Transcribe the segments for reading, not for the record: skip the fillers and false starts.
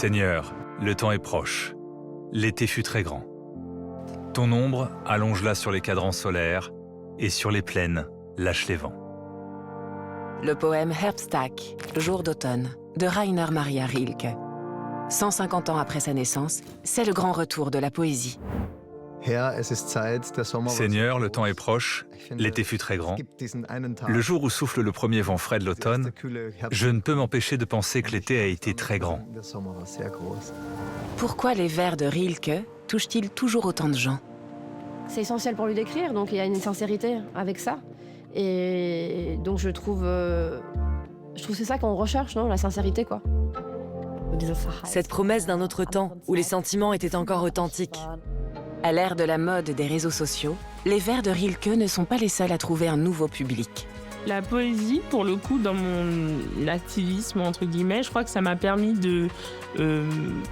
Seigneur, le temps est proche. L'été fut très grand. Ton ombre allonge-la sur les cadrans solaires et sur les plaines lâche les vents. Le poème Herbsttag, Jour d'automne, de Rainer Maria Rilke. 150 ans après sa naissance, c'est le grand retour de la poésie. Seigneur, le temps est proche, l'été fut très grand. Le jour où souffle le premier vent frais de l'automne, je ne peux m'empêcher de penser que l'été a été très grand. Pourquoi les vers de Rilke touchent-ils toujours autant de gens? C'est essentiel pour lui d'écrire, donc il y a une sincérité avec ça. Et donc je trouve que c'est ça qu'on recherche, non? La sincérité, quoi. Cette promesse d'un autre temps, où les sentiments étaient encore authentiques. À l'ère de la mode des réseaux sociaux, les vers de Rilke ne sont pas les seuls à trouver un nouveau public. La poésie, pour le coup, dans mon activisme, entre guillemets, je crois que ça m'a permis de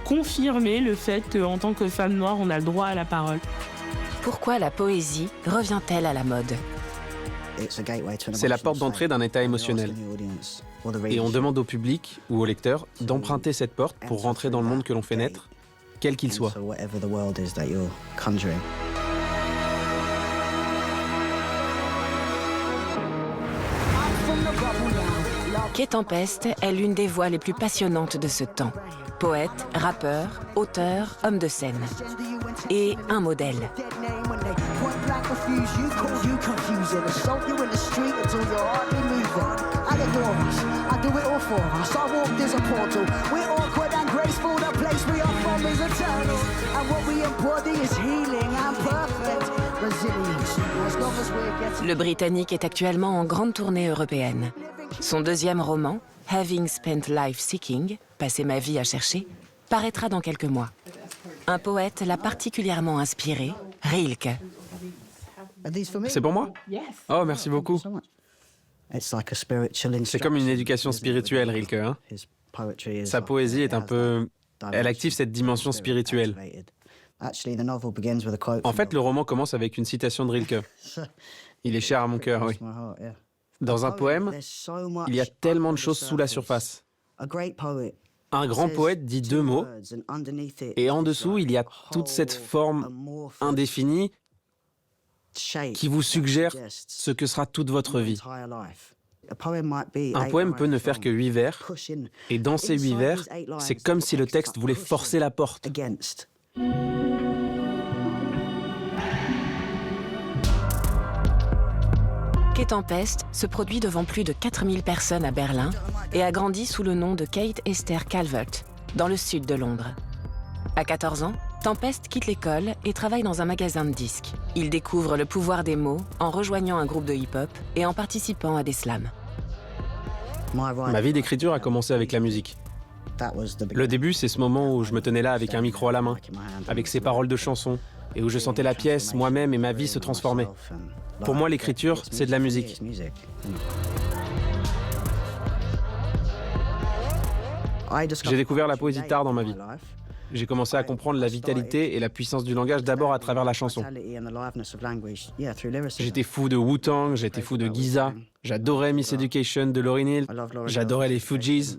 confirmer le fait qu'en tant que femme noire, on a le droit à la parole. Pourquoi la poésie revient-elle à la mode? C'est la porte d'entrée d'un état émotionnel. Et on demande au public ou au lecteur d'emprunter cette porte pour rentrer dans le monde que l'on fait naître, quel qu'il soit. Quai Tempest est l'une des voix les plus passionnantes de ce temps. Poète, rappeur, auteur, homme de scène. Et un modèle. Le Britannique est actuellement en grande tournée européenne. Son deuxième roman, Having Spent Life Seeking, Passer ma vie à chercher, paraîtra dans quelques mois. Un poète l'a particulièrement inspiré, Rilke. C'est pour moi? Oh, merci beaucoup. C'est comme une éducation spirituelle, Rilke. Hein? Sa poésie est un peu... Elle active cette dimension spirituelle. En fait, le roman commence avec une citation de Rilke. Il est cher à mon cœur, oui. Dans un poème, il y a tellement de choses sous la surface. Un grand poète dit deux mots, et en dessous, il y a toute cette forme indéfinie qui vous suggère ce que sera toute votre vie. Un poème peut ne faire que 8 vers, et dans ces 8 vers, c'est comme si le texte voulait forcer la porte. Quai Tempest se produit devant plus de 4000 personnes à Berlin et a grandi sous le nom de Kate Esther Calvert, dans le sud de Londres. À 14 ans, Tempest quitte l'école et travaille dans un magasin de disques. Il découvre le pouvoir des mots en rejoignant un groupe de hip-hop et en participant à des slams. Ma vie d'écriture a commencé avec la musique. Le début, c'est ce moment où je me tenais là avec un micro à la main, avec ces paroles de chansons, et où je sentais la pièce, moi-même, et ma vie se transformer. Pour moi, l'écriture, c'est de la musique. J'ai découvert la poésie tard dans ma vie. J'ai commencé à comprendre la vitalité et la puissance du langage d'abord à travers la chanson. J'étais fou de Wu-Tang, j'étais fou de Giza, j'adorais Miss Education de Lauryn Hill, j'adorais les Fugees.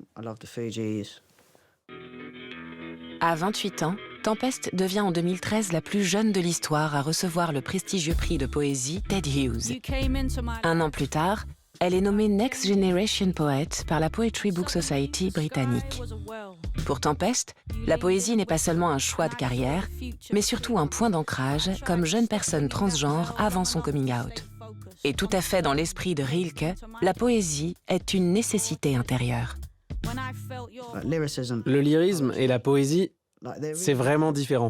À 28 ans, Tempest devient en 2013 la plus jeune de l'histoire à recevoir le prestigieux prix de poésie Ted Hughes. Un an plus tard, elle est nommée Next Generation Poet par la Poetry Book Society britannique. Pour Tempest, la poésie n'est pas seulement un choix de carrière, mais surtout un point d'ancrage comme jeune personne transgenre avant son coming out. Et tout à fait dans l'esprit de Rilke, la poésie est une nécessité intérieure. Le lyrisme et la poésie, c'est vraiment différent.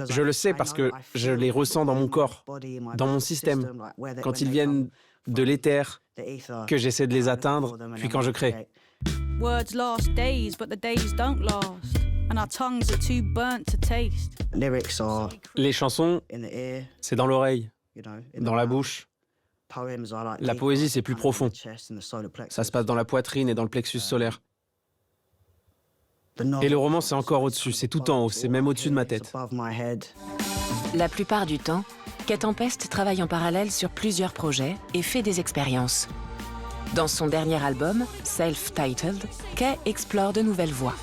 Je le sais parce que je les ressens dans mon corps, dans mon système, quand ils viennent de l'éther, que j'essaie de les atteindre, puis quand je crée. Les chansons, c'est dans l'oreille, dans la bouche. La poésie, c'est plus profond. Ça se passe dans la poitrine et dans le plexus solaire. Et le roman, c'est encore au-dessus, c'est tout en haut, c'est même au-dessus de ma tête. La plupart du temps, Quai Tempest travaille en parallèle sur plusieurs projets et fait des expériences. Dans son dernier album, Self-Titled, Quai explore de nouvelles voies.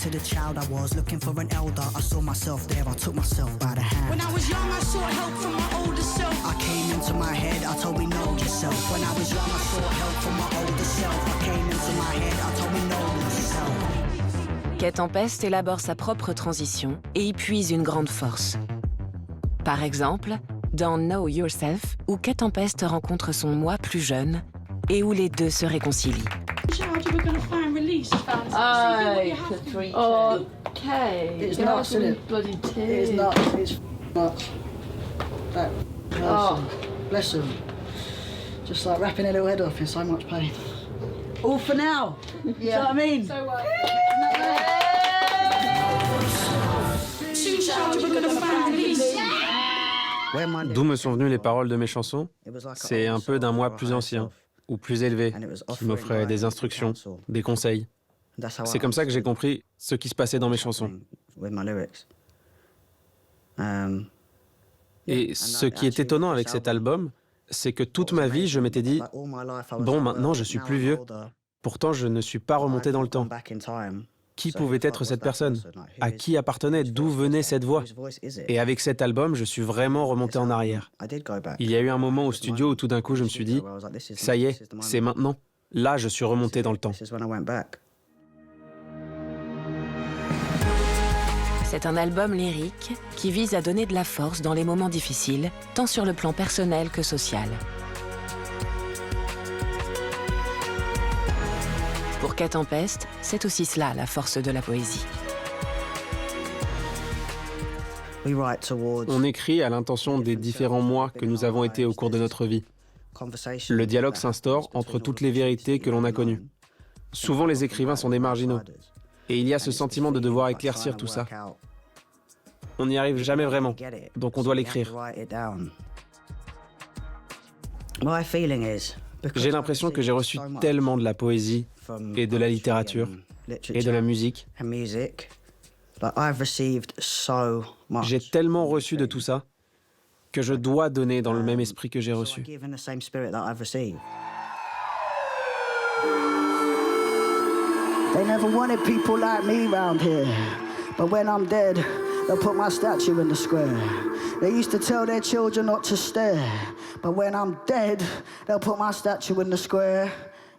to the child I was, looking for an elder. I saw myself there, I took myself by the hand. When I was young, I sought help from my older self. I came into my head, I told me know yourself. When I was young, I sought help from my older self. I came into my head, I told me know yourself. Kay Tempest élabore sa propre transition et y puise une grande force. Par exemple, dans Know Yourself, où Kay Tempest rencontre son moi plus jeune et où les deux se réconcilient. Okay. It's nuts, isn't it? Bloody It's nuts. It's nuts. That person, bless them. Just like wrapping a little head off in so much pain. All for now. Yeah. You know what I mean? So D'où me sont venues les paroles de mes chansons? C'est un peu d'un moi plus ancien, ou plus élevé, qui m'offrait des instructions, des conseils. C'est comme ça que j'ai compris ce qui se passait dans mes chansons. Et ce qui est étonnant avec cet album, c'est que toute ma vie, je m'étais dit, bon, maintenant je suis plus vieux, pourtant je ne suis pas remonté dans le temps. Qui pouvait être cette personne? À qui appartenait? D'où venait cette voix? Et avec cet album, je suis vraiment remonté en arrière. Il y a eu un moment au studio où tout d'un coup je me suis dit, ça y est, c'est maintenant. Là, je suis remonté dans le temps. C'est un album lyrique qui vise à donner de la force dans les moments difficiles, tant sur le plan personnel que social. Pour Kay Tempest, c'est aussi cela la force de la poésie. On écrit à l'intention des différents mois que nous avons été au cours de notre vie. Le dialogue s'instaure entre toutes les vérités que l'on a connues. Souvent, les écrivains sont des marginaux. Et il y a ce sentiment de devoir éclaircir tout ça. On n'y arrive jamais vraiment, donc on doit l'écrire. J'ai l'impression que j'ai reçu tellement de la poésie et de la littérature et de la musique. J'ai tellement reçu de tout ça que je dois donner dans le même esprit que j'ai reçu. They never wanted people like me round here. But when I'm dead, they'll put my statue in the square. They used to tell their children not to stare. But when I'm dead, they'll put my statue in the square.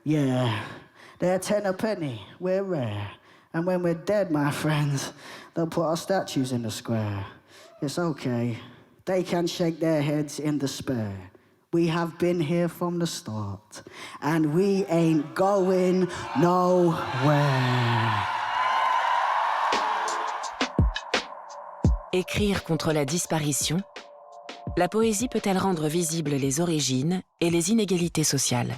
Yeah, they're 10 a penny, we're rare. And when we're dead, my friends, they'll put our statues in the square. It's okay, they can shake their heads in despair. We have been here from the start, and we ain't going nowhere. Écrire contre la disparition, la poésie peut-elle rendre visibles les origines et les inégalités sociales?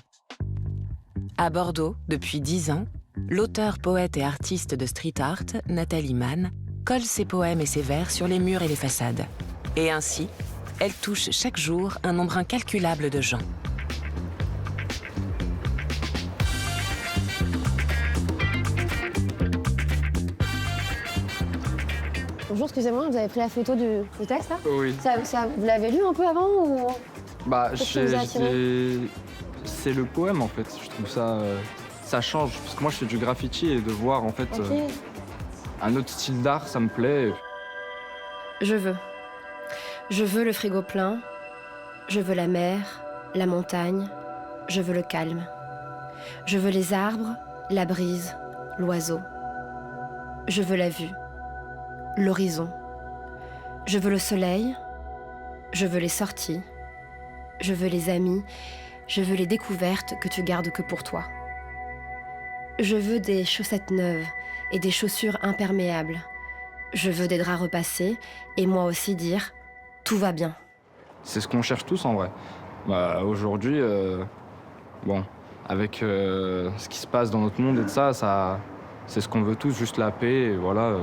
À Bordeaux, depuis 10 ans, l'auteur, poète et artiste de street art, Nathalie Mann, colle ses poèmes et ses vers sur les murs et les façades. Et ainsi, elle touche chaque jour un nombre incalculable de gens. Bonjour, excusez-moi, vous avez pris la photo du texte là? Oui. Vous l'avez lu un peu avant ou... Bah, c'est le poème en fait. Je trouve ça, ça change. Parce que moi, je fais du graffiti et de voir en fait un autre style d'art, ça me plaît. Je veux le frigo plein, je veux la mer, la montagne, je veux le calme. Je veux les arbres, la brise, l'oiseau. Je veux la vue, l'horizon. Je veux le soleil, je veux les sorties, je veux les amis, je veux les découvertes que tu gardes que pour toi. Je veux des chaussettes neuves et des chaussures imperméables. Je veux des draps repassés et moi aussi dire « tout va bien ». C'est ce qu'on cherche tous en vrai. Bah, aujourd'hui, bon, avec ce qui se passe dans notre monde et de ça c'est ce qu'on veut tous, juste la paix et voilà,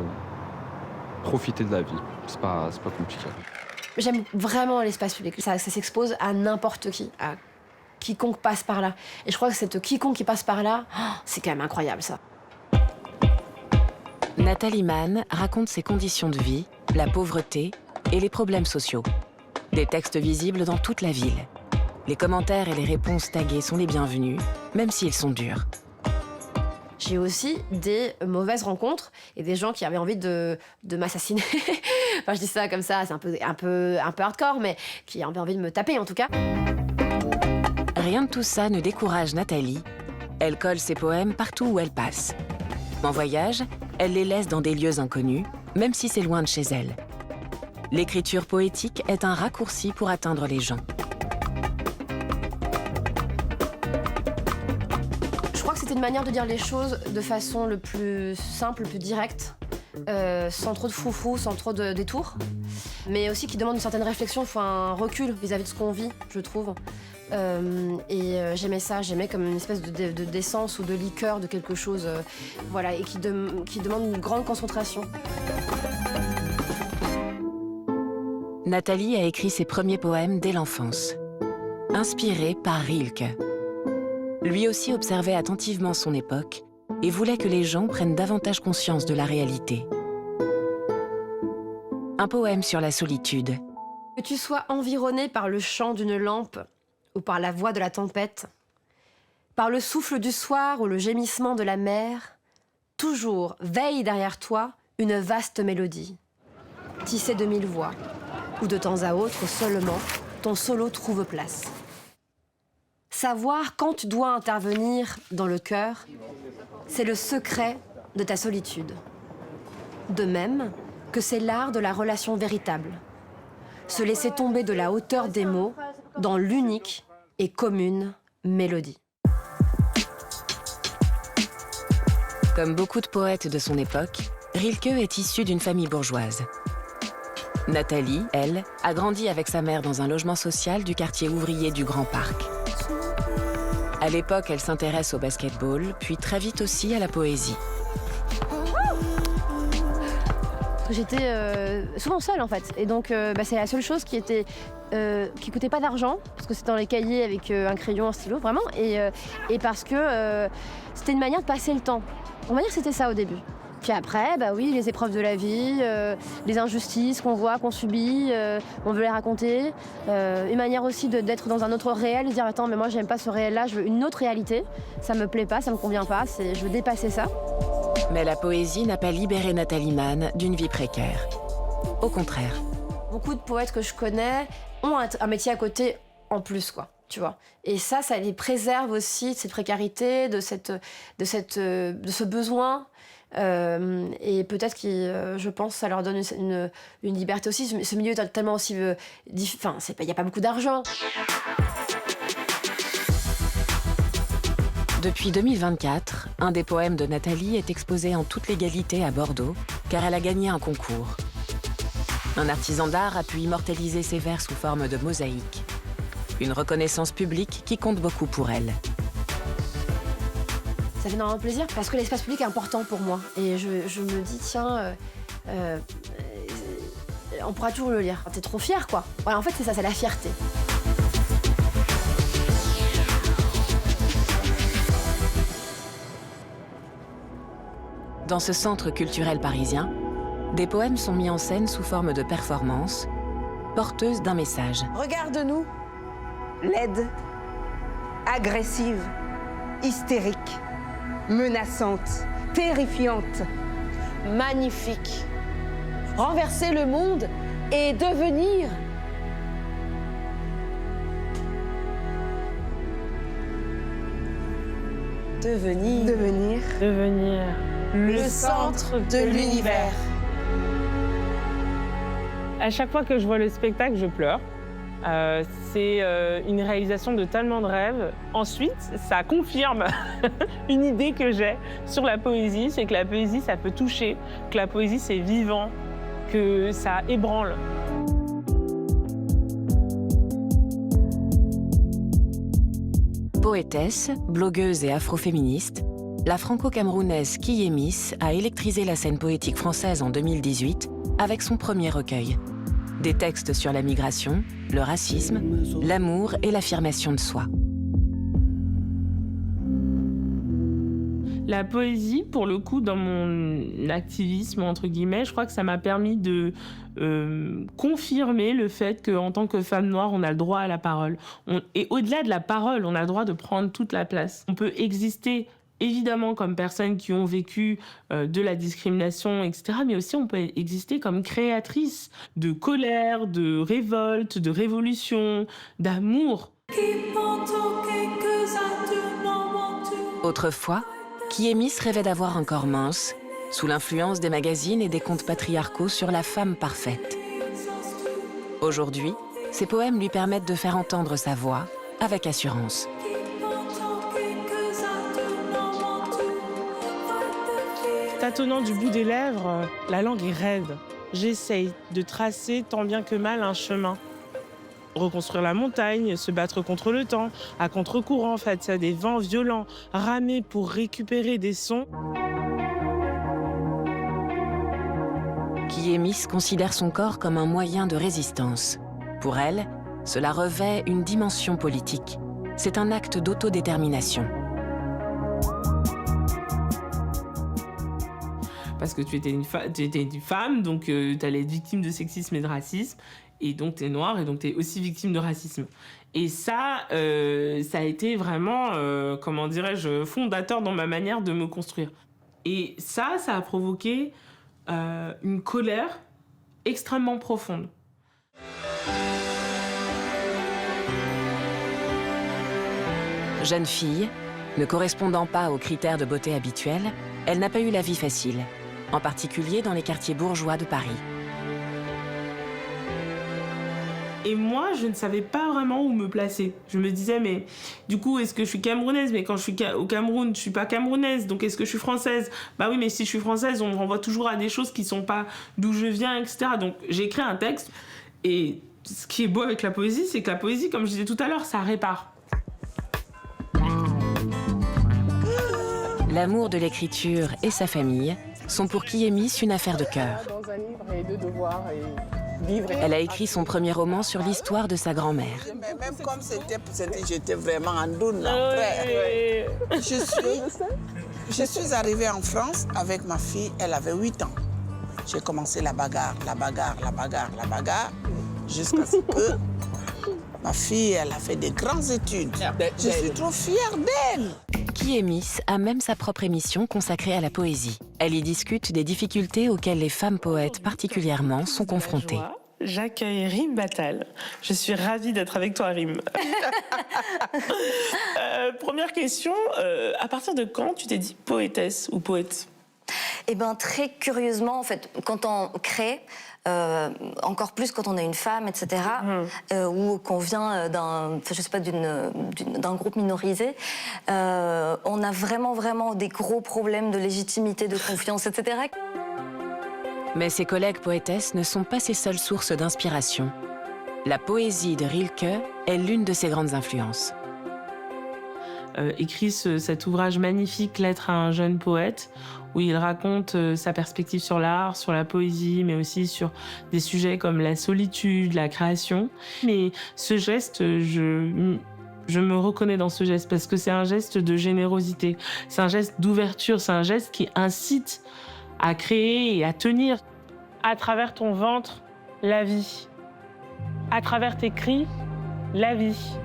profiter de la vie. C'est pas compliqué. J'aime vraiment l'espace public. Ça s'expose à n'importe qui, à quiconque passe par là. Et je crois que cette quiconque qui passe par là, c'est quand même incroyable ça. Nathalie Mann raconte ses conditions de vie, la pauvreté et les problèmes sociaux. Des textes visibles dans toute la ville. Les commentaires et les réponses taguées sont les bienvenus, même s'ils sont durs. j'ai aussi des mauvaises rencontres et des gens qui avaient envie de m'assassiner. Enfin, je dis ça comme ça, c'est un peu hardcore, mais qui avaient envie de me taper en tout cas. Rien de tout ça ne décourage Nathalie. Elle colle ses poèmes partout où elle passe. En voyage, elle les laisse dans des lieux inconnus, même si c'est loin de chez elle. L'écriture poétique est un raccourci pour atteindre les gens. Je crois que c'était une manière de dire les choses de façon le plus simple, le plus directe, sans trop de froufrou, sans trop de détours, mais aussi qui demande une certaine réflexion, il faut un recul vis-à-vis de ce qu'on vit, je trouve. J'aimais ça, j'aimais comme une espèce d'essence ou de liqueur de quelque chose, voilà, et qui demande une grande concentration. Nathalie a écrit ses premiers poèmes dès l'enfance, inspirée par Rilke. Lui aussi observait attentivement son époque et voulait que les gens prennent davantage conscience de la réalité. Un poème sur la solitude. Que tu sois environné par le chant d'une lampe ou par la voix de la tempête, par le souffle du soir ou le gémissement de la mer, toujours veille derrière toi une vaste mélodie, tissée de 1000 voix, où de temps à autre seulement ton solo trouve place. Savoir quand tu dois intervenir dans le cœur, c'est le secret de ta solitude. De même que c'est l'art de la relation véritable. Se laisser tomber de la hauteur des mots dans l'unique et commune mélodie. Comme beaucoup de poètes de son époque, Rilke est issu d'une famille bourgeoise. Nathalie, elle, a grandi avec sa mère dans un logement social du quartier ouvrier du Grand Parc. À l'époque, elle s'intéresse au basket-ball, puis très vite aussi à la poésie. J'étais souvent seule en fait, et donc c'est la seule chose qui coûtait pas d'argent, parce que c'était dans les cahiers avec un crayon, un stylo, vraiment, et parce que c'était une manière de passer le temps. On va dire que c'était ça au début. Puis après, bah oui, les épreuves de la vie, les injustices qu'on voit, qu'on subit, on veut les raconter. Une manière aussi d'être dans un autre réel, de dire attends, mais moi j'aime pas ce réel-là, je veux une autre réalité. Ça me plaît pas, ça me convient pas, je veux dépasser ça. Mais la poésie n'a pas libéré Nathalie Mann d'une vie précaire. Au contraire. Beaucoup de poètes que je connais ont un métier à côté en plus, quoi. Tu vois. Et ça les préserve aussi de cette précarité, de ce besoin. Et peut-être que, je pense, ça leur donne une liberté aussi. Ce milieu est tellement aussi... Enfin, il n'y a pas beaucoup d'argent. Depuis 2024, un des poèmes de Nathalie est exposé en toute légalité à Bordeaux, car elle a gagné un concours. Un artisan d'art a pu immortaliser ses vers sous forme de mosaïque. Une reconnaissance publique qui compte beaucoup pour elle. Ça fait énormément plaisir parce que l'espace public est important pour moi. Et je me dis, tiens, on pourra toujours le lire. T'es trop fière, quoi. Voilà, en fait, c'est ça, c'est la fierté. Dans ce centre culturel parisien, des poèmes sont mis en scène sous forme de performances, porteuses d'un message. Regarde-nous, laide, agressive, hystérique, menaçante, terrifiante, magnifique. Renverser le monde et devenir... Devenir le centre de l'univers. À chaque fois que je vois le spectacle, je pleure. C'est une réalisation de tellement de rêves. Ensuite, ça confirme une idée que j'ai sur la poésie, c'est que la poésie, ça peut toucher, que la poésie, c'est vivant, que ça ébranle. Poétesse, blogueuse et afroféministe, la franco-camerounaise Kiyemis a électrisé la scène poétique française en 2018 avec son premier recueil. Des textes sur la migration, le racisme, l'amour et l'affirmation de soi. La poésie, pour le coup, dans mon activisme, entre guillemets, je crois que ça m'a permis de confirmer le fait qu'en tant que femme noire, on a le droit à la parole. Et au-delà de la parole, on a le droit de prendre toute la place. On peut exister évidemment comme personnes qui ont vécu de la discrimination, etc. Mais aussi on peut exister comme créatrice de colère, de révolte, de révolution, d'amour. Autrefois, Kiemis rêvait d'avoir un corps mince, sous l'influence des magazines et des contes patriarcaux sur la femme parfaite. Aujourd'hui, ses poèmes lui permettent de faire entendre sa voix avec assurance. Tâtonnant du bout des lèvres, la langue est raide. J'essaye de tracer tant bien que mal un chemin. Reconstruire la montagne, se battre contre le temps, à contre-courant face à des vents violents, ramer pour récupérer des sons. Kiemis considère son corps comme un moyen de résistance. Pour elle, cela revêt une dimension politique. C'est un acte d'autodétermination. Parce que tu étais une femme, donc tu allais être victime de sexisme et de racisme, et donc tu es noire, et donc tu es aussi victime de racisme. Et ça, ça a été vraiment, comment dirais-je, fondateur dans ma manière de me construire. Et ça a provoqué une colère extrêmement profonde. Jeune fille, ne correspondant pas aux critères de beauté habituels, elle n'a pas eu la vie facile, en particulier dans les quartiers bourgeois de Paris. Et moi, je ne savais pas vraiment où me placer. Je me disais, mais du coup, est-ce que je suis camerounaise? Mais quand je suis au Cameroun, je suis pas camerounaise. Donc, est-ce que je suis française? Bah oui, mais si je suis française, on me renvoie toujours à des choses qui sont pas d'où je viens, etc. Donc, j'ai écrit un texte. Et ce qui est beau avec la poésie, c'est que la poésie, comme je disais tout à l'heure, ça répare. L'amour de l'écriture et sa famille sont pour Kiemis une affaire de cœur. Elle a écrit son premier roman sur l'histoire de sa grand-mère. Même comme j'étais vraiment en doune. Je suis arrivée en France avec ma fille, elle avait 8 ans. J'ai commencé la bagarre, jusqu'à ce que ma fille, elle a fait des grandes études. Je suis trop fière d'elle. Kiemis a même sa propre émission consacrée à la poésie. Elle y discute des difficultés auxquelles les femmes poètes particulièrement sont confrontées. J'accueille Rim Battal. Je suis ravie d'être avec toi, Rim. Première question, à partir de quand tu t'es dit poétesse ou poète? Eh bien, très curieusement, en fait, quand on crée, encore plus quand on est une femme, etc., ou qu'on vient d'un groupe minorisé, on a vraiment des gros problèmes de légitimité, de confiance, etc. Mais ses collègues poétesses ne sont pas ses seules sources d'inspiration. La poésie de Rilke est l'une de ses grandes influences. Écrit cet ouvrage magnifique, Lettre à un jeune poète, où il raconte sa perspective sur l'art, sur la poésie, mais aussi sur des sujets comme la solitude, la création. Mais ce geste, je me reconnais dans ce geste parce que c'est un geste de générosité, c'est un geste d'ouverture, c'est un geste qui incite à créer et à tenir. À travers ton ventre, la vie. À travers tes cris, la vie.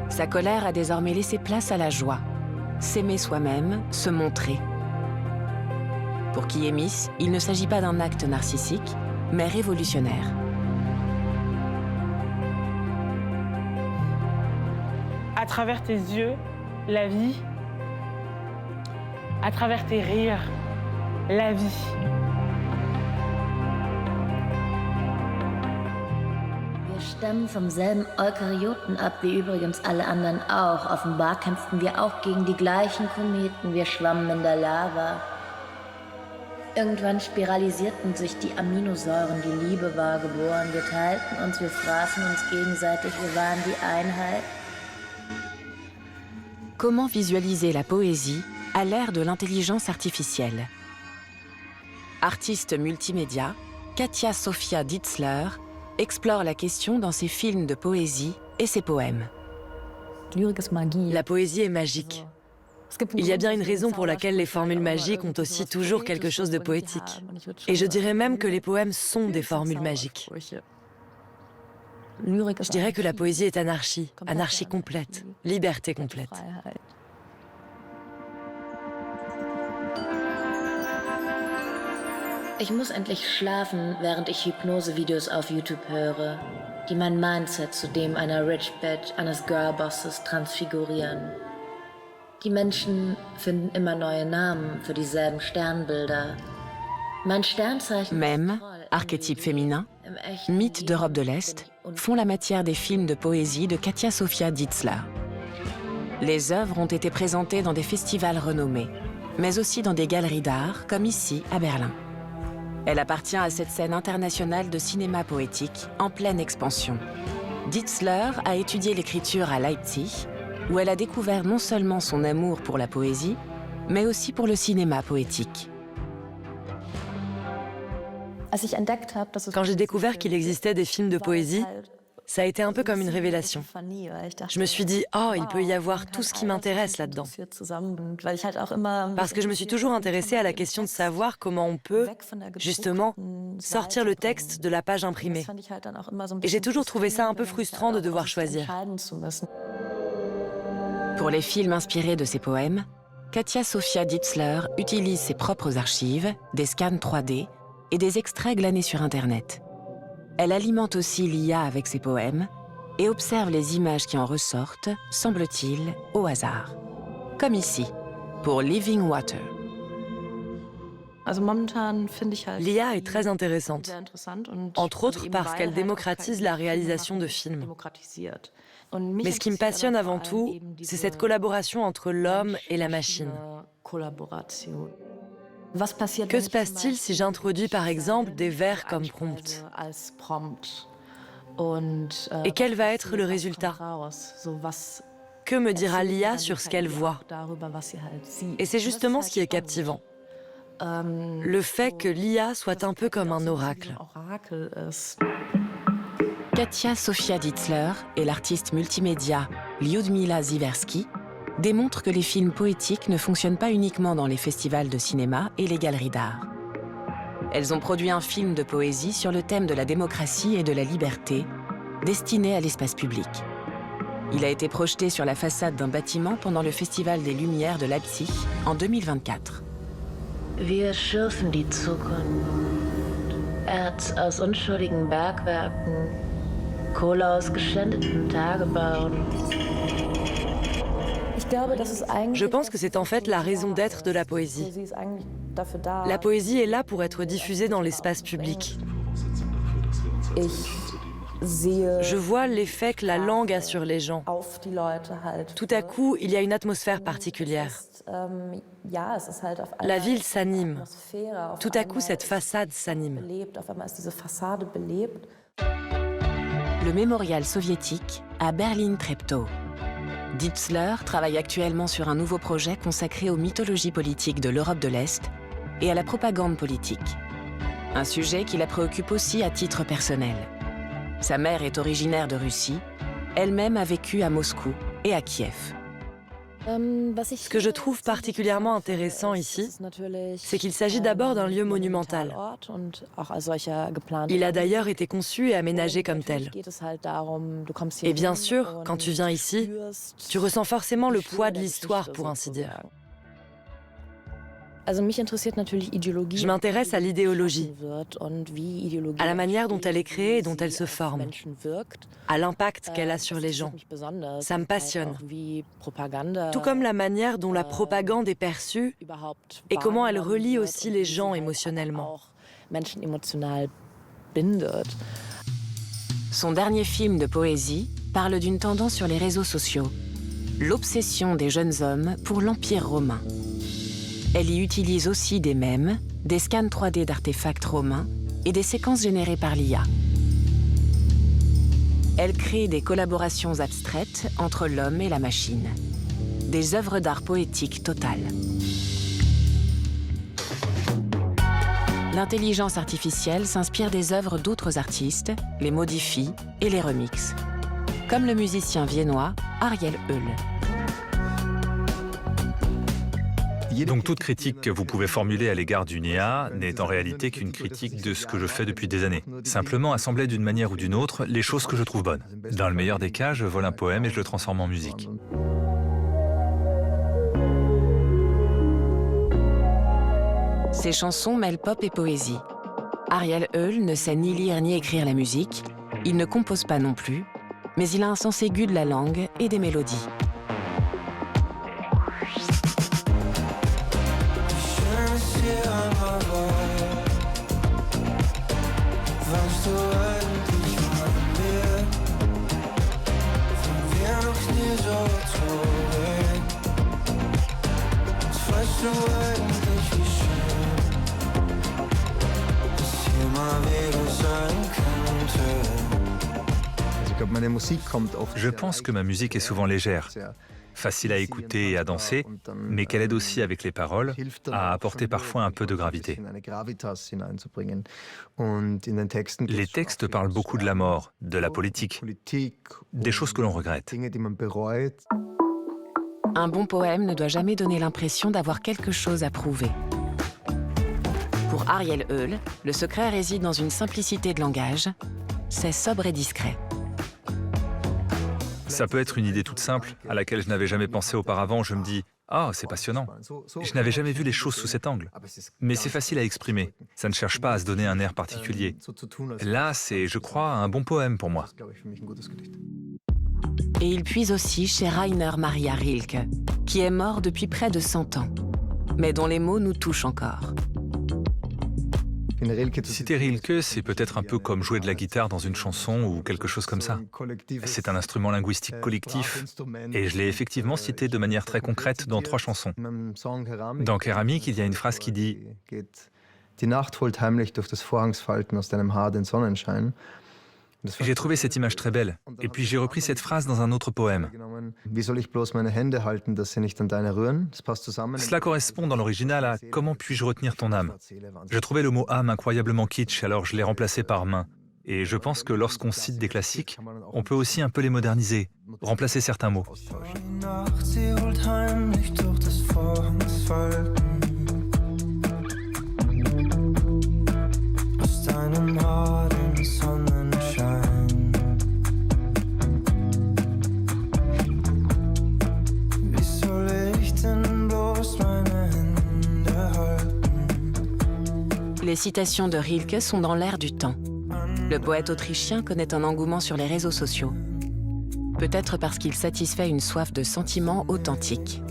Sa colère a désormais laissé place à la joie. S'aimer soi-même, se montrer. Pour Kiemis, il ne s'agit pas d'un acte narcissique, mais révolutionnaire. À travers tes yeux, la vie. À travers tes rires, la vie. Wir stammen vom selben Eukaryoten ab, wie übrigens alle anderen auch. Offenbar kämpften wir auch gegen die gleichen Kometen. Wir schwammen in der Lava. Irgendwann spiralisierten sich die Aminosäuren. Die Liebe war geboren. Wir teilten uns, wir fraßen uns gegenseitig. Wir waren die Einheit. Comment visualiser la poésie à l'ère de l'intelligence artificielle? Artiste multimédia, Katia Sofia Ditzler explore la question dans ses films de poésie et ses poèmes. La poésie est magique. Il y a bien une raison pour laquelle les formules magiques ont aussi toujours quelque chose de poétique. Et je dirais même que les poèmes sont des formules magiques. Je dirais que la poésie est anarchie, anarchie complète, liberté complète. Ich muss endlich schlafen, während ich Hypnose-Videos auf YouTube höre, die mein Mindset zu dem einer Rich Bitch, eines Girlbosses transfigurieren. Die Menschen finden immer neue Namen für dieselben Sternbilder. Mein Sternzeichen Mème, archétype féminin, mythe d'Europe de l'Est, font la matière des films de poésie de Katia Sofia Ditzler. Les œuvres ont été présentées dans des festivals renommés, mais aussi dans des galeries d'art, comme ici, à Berlin. Elle appartient à cette scène internationale de cinéma poétique en pleine expansion. Ditzler a étudié l'écriture à Leipzig, où elle a découvert non seulement son amour pour la poésie, mais aussi pour le cinéma poétique. Quand j'ai découvert qu'il existait des films de poésie, ça a été un peu comme une révélation. Je me suis dit, oh, il peut y avoir tout ce qui m'intéresse là-dedans. Parce que je me suis toujours intéressée à la question de savoir comment on peut, justement, sortir le texte de la page imprimée. Et j'ai toujours trouvé ça un peu frustrant de devoir choisir. Pour les films inspirés de ses poèmes, Katia Sofia Ditzler utilise ses propres archives, des scans 3D et des extraits glanés sur Internet. Elle alimente aussi l'IA avec ses poèmes et observe les images qui en ressortent, semble-t-il, au hasard. Comme ici, pour Living Water. L'IA est très intéressante, entre autres parce qu'elle démocratise la réalisation de films. Mais ce qui me passionne avant tout, c'est cette collaboration entre l'homme et la machine. Que se passe-t-il si j'introduis par exemple des vers comme prompt? Et quel va être le résultat? Que me dira l'IA sur ce qu'elle voit? Et c'est justement ce qui est captivant. Le fait que l'IA soit un peu comme un oracle. Katia Sofia Ditzler et l'artiste multimédia Lyudmila Ziversky démontrent que les films poétiques ne fonctionnent pas uniquement dans les festivals de cinéma et les galeries d'art. Elles ont produit un film de poésie sur le thème de la démocratie et de la liberté, destiné à l'espace public. Il a été projeté sur la façade d'un bâtiment pendant le Festival des Lumières de Leipzig en 2024. Wir schürfen die Zukunft. Erz aus unschuldigen Bergwerken, Kohle aus geschändeten Tagebauen. Je pense que c'est en fait la raison d'être de la poésie. La poésie est là pour être diffusée dans l'espace public. Je vois l'effet que la langue a sur les gens. Tout à coup, il y a une atmosphère particulière. La ville s'anime. Tout à coup, cette façade s'anime. Le mémorial soviétique à Berlin-Treptow. Ditzler travaille actuellement sur un nouveau projet consacré aux mythologies politiques de l'Europe de l'Est et à la propagande politique. Un sujet qui la préoccupe aussi à titre personnel. Sa mère est originaire de Russie, elle-même a vécu à Moscou et à Kiev. Ce que je trouve particulièrement intéressant ici, c'est qu'il s'agit d'abord d'un lieu monumental. Il a d'ailleurs été conçu et aménagé comme tel. Et bien sûr, quand tu viens ici, tu ressens forcément le poids de l'histoire, pour ainsi dire. Je m'intéresse à l'idéologie, à la manière dont elle est créée et dont elle se forme, à l'impact qu'elle a sur les gens. Ça me passionne. Tout comme la manière dont la propagande est perçue et comment elle relie aussi les gens émotionnellement. Son dernier film de poésie parle d'une tendance sur les réseaux sociaux, l'obsession des jeunes hommes pour l'Empire romain. Elle y utilise aussi des mèmes, des scans 3D d'artefacts romains et des séquences générées par l'IA. Elle crée des collaborations abstraites entre l'homme et la machine. Des œuvres d'art poétique totales. L'intelligence artificielle s'inspire des œuvres d'autres artistes, les modifie et les remixe. Comme le musicien viennois Ariel Höll. Donc toute critique que vous pouvez formuler à l'égard d'une IA n'est en réalité qu'une critique de ce que je fais depuis des années. Simplement assembler d'une manière ou d'une autre les choses que je trouve bonnes. Dans le meilleur des cas, je vole un poème et je le transforme en musique. Ses chansons mêlent pop et poésie. Ariel Eul ne sait ni lire ni écrire la musique, il ne compose pas non plus, mais il a un sens aigu de la langue et des mélodies. Je pense que ma musique est souvent légère, facile à écouter et à danser, mais qu'elle aide aussi avec les paroles à apporter parfois un peu de gravité. Les textes parlent beaucoup de la mort, de la politique, des choses que l'on regrette. Un bon poème ne doit jamais donner l'impression d'avoir quelque chose à prouver. Pour Ariel Eul, le secret réside dans une simplicité de langage, c'est sobre et discret. Ça peut être une idée toute simple, à laquelle je n'avais jamais pensé auparavant. Je me dis « Ah, c'est passionnant ». Je n'avais jamais vu les choses sous cet angle. Mais c'est facile à exprimer. Ça ne cherche pas à se donner un air particulier. Là, c'est, je crois, un bon poème pour moi. Et il puise aussi chez Rainer Maria Rilke, qui est mort depuis près de 100 ans, mais dont les mots nous touchent encore. Citer Rilke, c'est peut-être un peu comme jouer de la guitare dans une chanson ou quelque chose comme ça. C'est un instrument linguistique collectif, et je l'ai effectivement cité de manière très concrète dans 3 chansons. Dans Keramik, il y a une phrase qui dit « Die Nacht holt heimlich durch des Vorhangsfalten aus deinem Haar den Sonnenschein ». J'ai trouvé cette image très belle, et puis j'ai repris cette phrase dans un autre poème. Cela correspond dans l'original à « Comment puis-je retenir ton âme ?» Je trouvais le mot « âme » incroyablement kitsch, alors je l'ai remplacé par « main ». Et je pense que lorsqu'on cite des classiques, on peut aussi un peu les moderniser, remplacer certains mots. Les citations de Rilke sont dans l'air du temps. Le poète autrichien connaît un engouement sur les réseaux sociaux. Peut-être parce qu'il satisfait une soif de sentiments authentiques.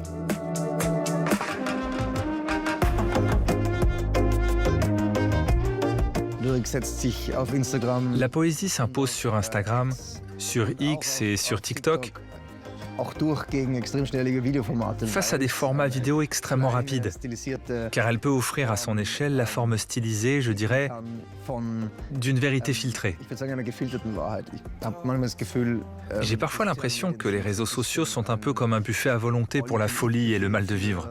La poésie s'impose sur Instagram, sur X et sur TikTok, face à des formats vidéo extrêmement rapides, car elle peut offrir à son échelle la forme stylisée, je dirais, d'une vérité filtrée. J'ai parfois l'impression que les réseaux sociaux sont un peu comme un buffet à volonté pour la folie et le mal de vivre.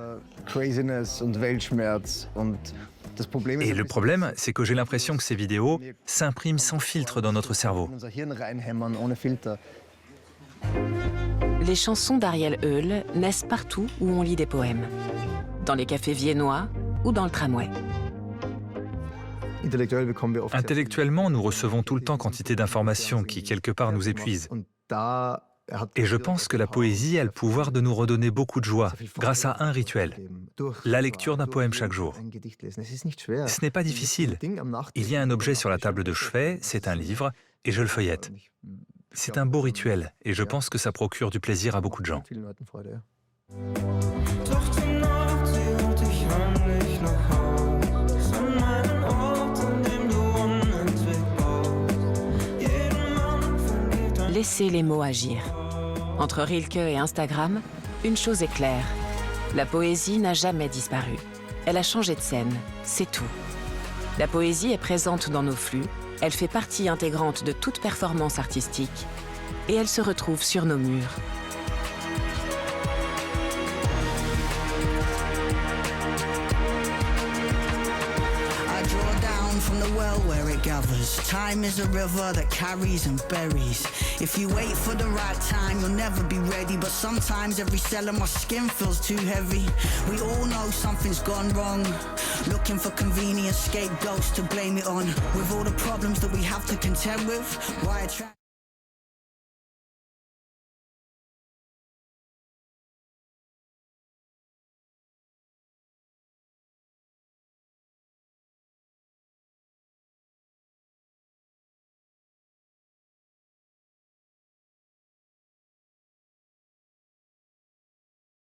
Et le problème, c'est que j'ai l'impression que ces vidéos s'impriment sans filtre dans notre cerveau. Les chansons d'Ariel Eul naissent partout où on lit des poèmes. Dans les cafés viennois ou dans le tramway. Intellectuellement, nous recevons tout le temps quantité d'informations qui, quelque part, nous épuisent. Et je pense que la poésie a le pouvoir de nous redonner beaucoup de joie grâce à un rituel, la lecture d'un poème chaque jour. Ce n'est pas difficile. Il y a un objet sur la table de chevet, c'est un livre, et je le feuillette. C'est un beau rituel, et je pense que ça procure du plaisir à beaucoup de gens. Laissez les mots agir. Entre Rilke et Instagram, une chose est claire. La poésie n'a jamais disparu. Elle a changé de scène, c'est tout. La poésie est présente dans nos flux, elle fait partie intégrante de toute performance artistique, et elle se retrouve sur nos murs. From the well where it gathers. Time is a river that carries and buries. If you wait for the right time, you'll never be ready. But sometimes every cell of my skin feels too heavy. We all know something's gone wrong. Looking for convenient scapegoats to blame it on. With all the problems that we have to contend with, why attract